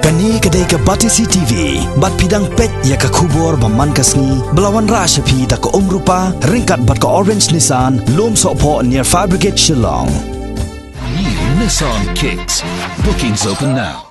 Kani kedai ke Batisi TV, bat pidang pet ya ke kubur baman kasni, belawan rasa pi tak ke rupa, ringkat bat ke Orange Nissan, lom sokpo near Fire Brigade Shillong. New Nissan Kicks. Bookings open now.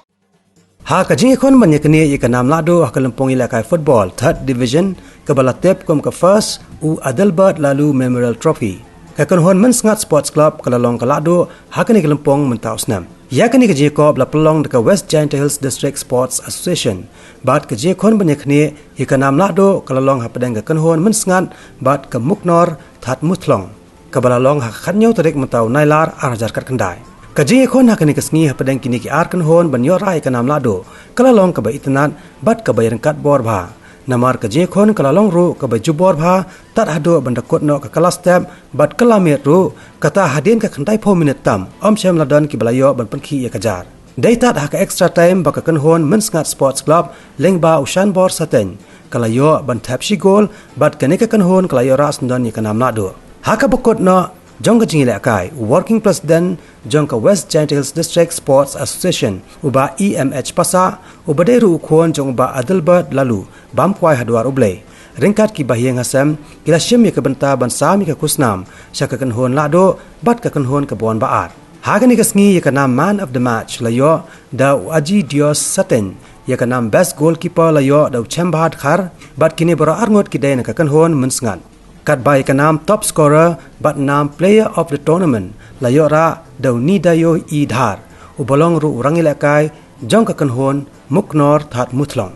Ha kajing ikon banyaknya ikan nam lado ke lempong ilakai football third division ke balatep kom ke first u Adelbert lalu Memorial Trophy. Kakon hon mensngat sports club ke lalong ke lado ha kini ke lempong mentau senam. Ya kini kajing ko bela pelong ke West Giant Hills District Sports Association. Bat kajing ikon banyaknya ikan nam lado ke lalong ha pedang ke hon mensngat bat ke Muknor that Mutlong. Ke balalong ha khanyo tarik mentau nailar arajar kat kendai. Kajing ikon ha kini kesngi ha pedang kini ki ar kan hon banyorai ke nam lado ke lalong ke ba itnat bat ke bayar kat bor bha. Namar kajing ikon ke lalong ru ke baju bor bha tat hado bandakot no ke kelas step bat ke lamit ru kata hadin ke kentai 4 minit tam om syam ladon ki balayo ban penki ya kejar. Dai tat ha ke extra time ba ke kan hon mensngat sports club lengba ushan bor saten kalayo ban tap shi gol bat kene ke kan hon kalayo ras ndon ya ke nam lado. Ha ka bakot no jong ka jingile akai working president jong ka West Giant Hills District Sports Association uba EMH pasa ubade ru khon jong ba Adelbert lalu bam kwai hadwar uble ringkat ki bahiang hasam kila syem ya kebenta ban sami ka kusnam syaka kan hon lado bat ka kan hon ka bon baat ha ka ni ka sngi ya ka nam man of the match layo da Aji Dios Saten ya ka nam best goalkeeper layo da Chembat khar bat kini baro arngot ki dai na ka kan hon mensngat kat bai ka nam top scorer bat nam player of the tournament layo ra dauni dayo I dhar ubolong ru urang ilakai jong ka kan hon Muknor that Mutlong.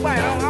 ไปเอา